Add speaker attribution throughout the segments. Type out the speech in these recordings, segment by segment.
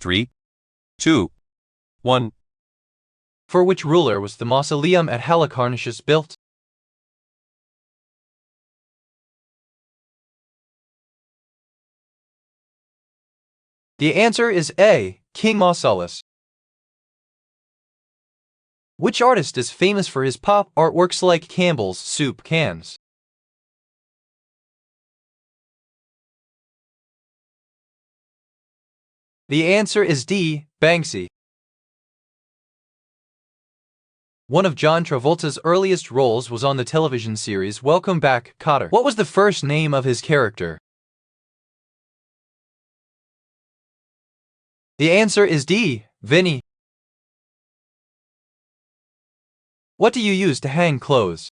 Speaker 1: 3, 2, 1.
Speaker 2: For which ruler was the mausoleum at Halicarnassus built? The answer is A. King Mausolus. Which artist is famous for his pop artworks like Campbell's soup cans? The answer is D. Banksy. One of John Travolta's earliest roles was on the television series Welcome Back, Kotter. What was the first name of his character? The answer is D. Vinny. What do you use to hang clothes?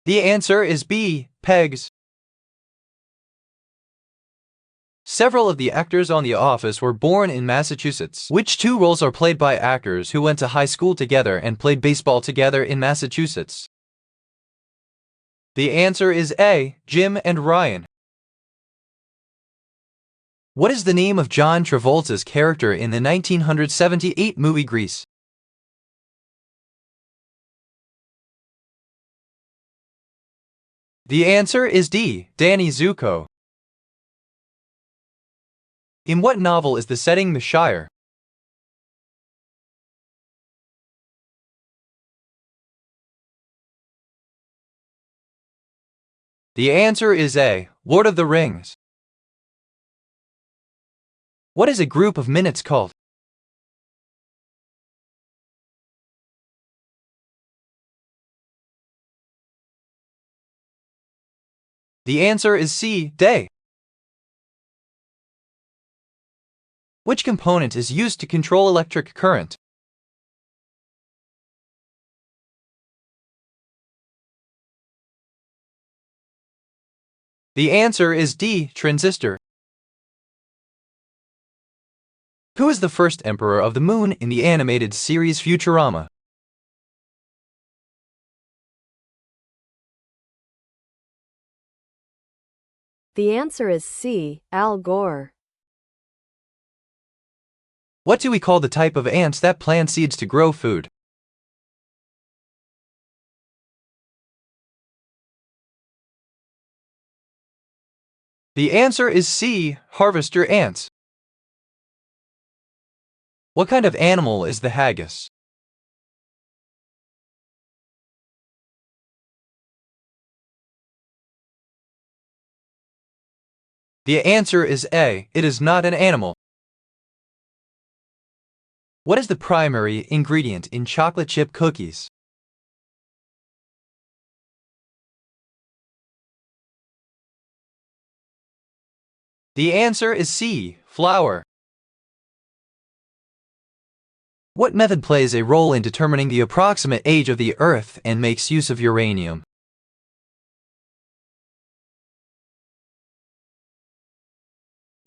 Speaker 2: The answer is B. Pegs. Several of the actors on The Office were born in Massachusetts. Which two roles are played by actors who went to high school together and played baseball together in Massachusetts? The answer is A. Jim and Ryan. What is the name of John Travolta's character in the 1978 movie Grease? The answer is D. Danny Zuko. In what novel is the setting the Shire? The answer is A. Lord of the Rings. What is a group of minutes called? The answer is C. Day. Which component is used to control electric current? The answer is D. Transistor. Who is the first emperor of the moon in the animated series Futurama?
Speaker 3: The answer is C. Al Gore.
Speaker 2: What do we call the type of ants that plant seeds to grow food? The answer is C. Harvester ants. What kind of animal is the haggis? The answer is A. It is not an animal. What is the primary ingredient in chocolate chip cookies? The answer is C. Flour. What method plays a role in determining the approximate age of the Earth and makes use of uranium?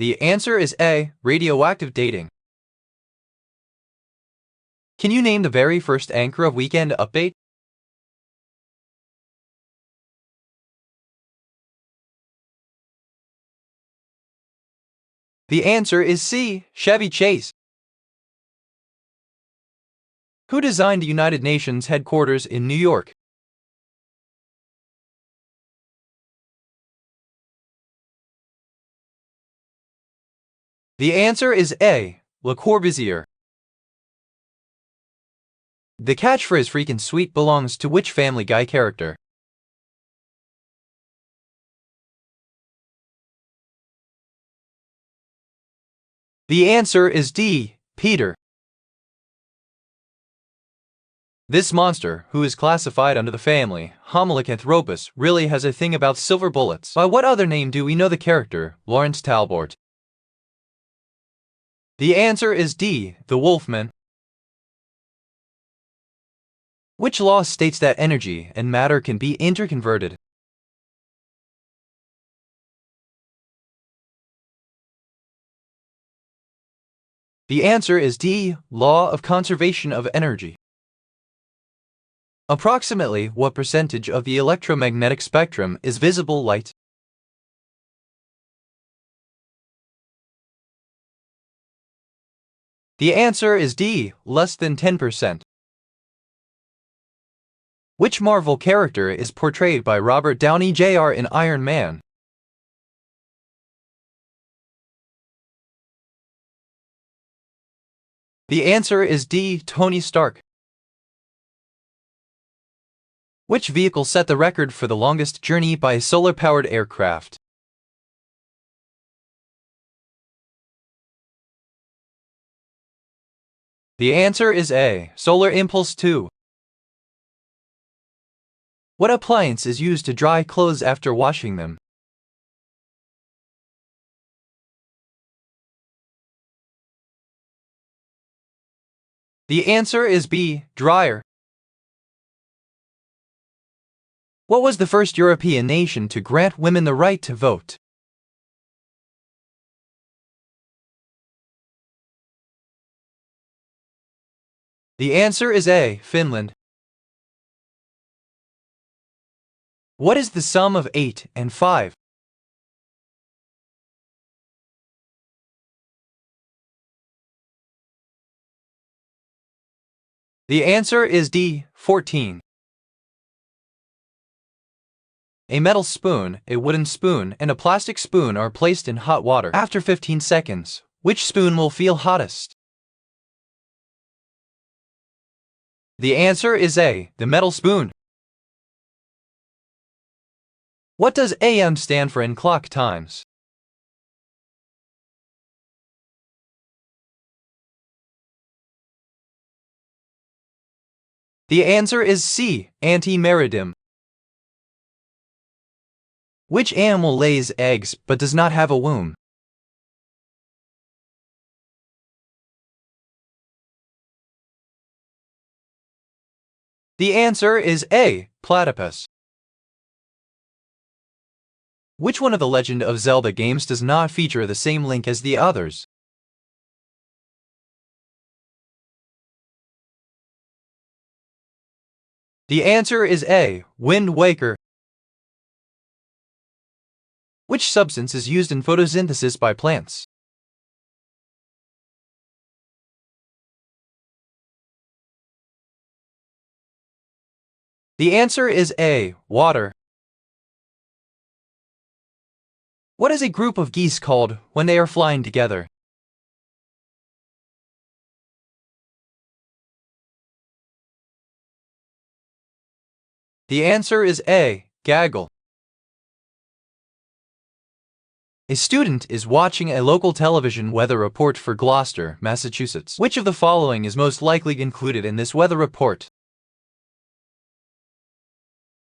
Speaker 2: The answer is A. Radioactive dating. Can you name the very first anchor of Weekend Update? The answer is C. Chevy Chase. Who designed the United Nations headquarters in New York? The answer is A. Le Corbusier. The catchphrase "freakin' sweet" belongs to which Family Guy character? The answer is D. Peter. This monster, who is classified under the family Homolocanthropus, really has a thing about silver bullets. By what other name do we know the character Lawrence Talbot? The answer is D. The Wolfman. Which law states that energy and matter can be interconverted? The answer is D. Law of conservation of energy. Approximately what percentage of the electromagnetic spectrum is visible light? The answer is D, less than 10%. Which Marvel character is portrayed by Robert Downey Jr. in Iron Man? The answer is D, Tony Stark. Which vehicle set the record for the longest journey by a solar-powered aircraft? The answer is A, Solar Impulse 2. What appliance is used to dry clothes after washing them? The answer is B, dryer. What was the first European nation to grant women the right to vote? The answer is A, Finland. What is the sum of 8 and 5? The answer is D, 14. A metal spoon, a wooden spoon, and a plastic spoon are placed in hot water. After 15 seconds, which spoon will feel hottest? The answer is A, the metal spoon. What does AM stand for in clock times? The answer is C, anti-meridiem. Which animal lays eggs but does not have a womb? The answer is A, platypus. Which one of the Legend of Zelda games does not feature the same Link as the others? The answer is A, Wind Waker. Which substance is used in photosynthesis by plants? The answer is A, water. What is a group of geese called when they are flying together? The answer is A, gaggle. A student is watching a local television weather report for Gloucester, Massachusetts. Which of the following is most likely included in this weather report?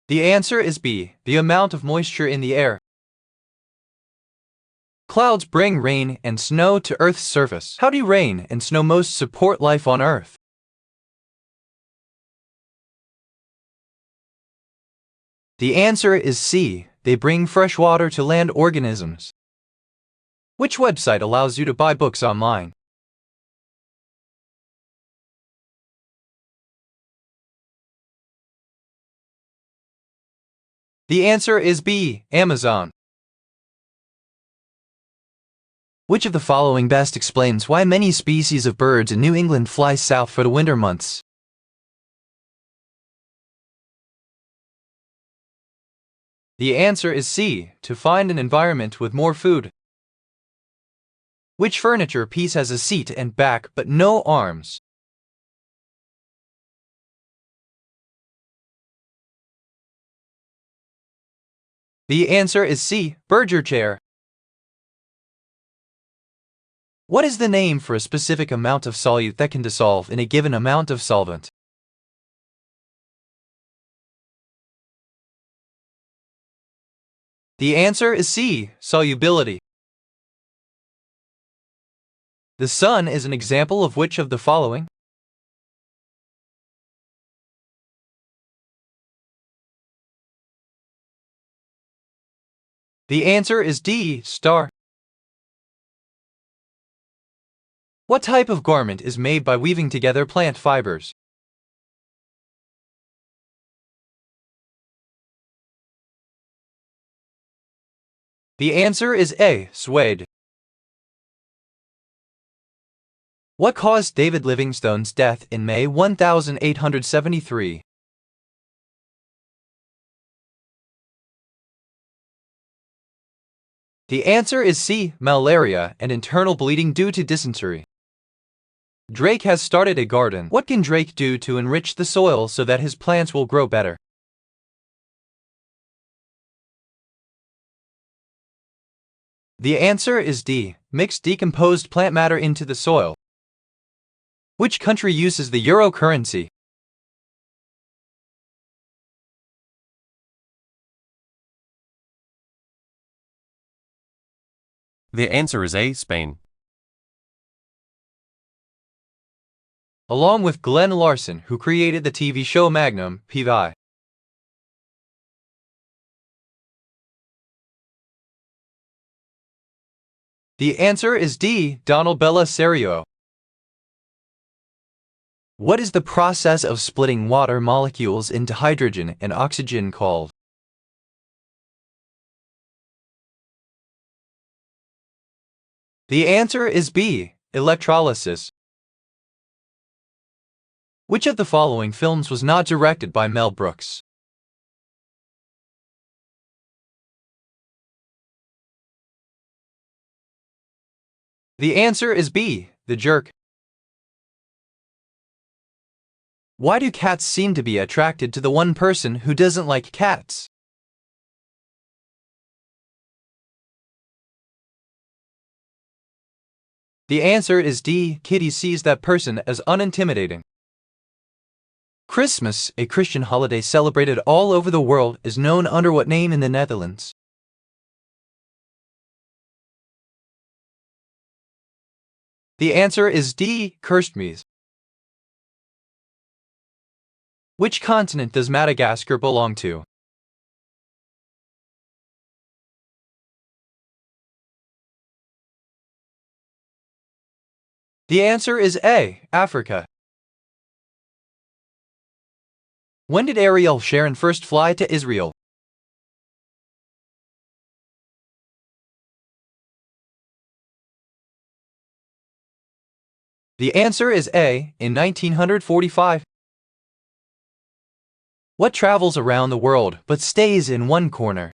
Speaker 2: The answer is B, the amount of moisture in the air. Clouds bring rain and snow to Earth's surface. How do rain and snow most support life on Earth? The answer is C, they bring fresh water to land organisms. Which website allows you to buy books online? The answer is B, Amazon. Which of the following best explains why many species of birds in New England fly south for the winter months? The answer is C, to find an environment with more food. Which furniture piece has a seat and back but no arms? The answer is C, Berger chair. What is the name for a specific amount of solute that can dissolve in a given amount of solvent? The answer is C, solubility. The sun is an example of which of the following? The answer is D, star. What type of garment is made by weaving together plant fibers? The answer is A. Suede. What caused David Livingstone's death in May 1873? The answer is C. Malaria and internal bleeding due to dysentery. Drake has started a garden. What can Drake do to enrich the soil so that his plants will grow better? The answer is D. Mix decomposed plant matter into the soil. Which country uses the euro currency?
Speaker 1: The answer is A. Spain.
Speaker 2: Along with Glenn Larson, who created the TV show Magnum PI. The answer is D. Donald Bellisario. What is the process of splitting water molecules into hydrogen and oxygen called? The answer is B. Electrolysis. Which of the following films was not directed by Mel Brooks? The answer is B. The Jerk. Why do cats seem to be attracted to the one person who doesn't like cats? The answer is D. Kitty sees that person as unintimidating. Christmas, a Christian holiday celebrated all over the world, is known under what name in the Netherlands? The answer is D. Kerstmis. Which continent does Madagascar belong to? The answer is A. Africa. When did Ariel Sharon first fly to Israel? The answer is A. In 1945. What travels around the world but stays in one corner?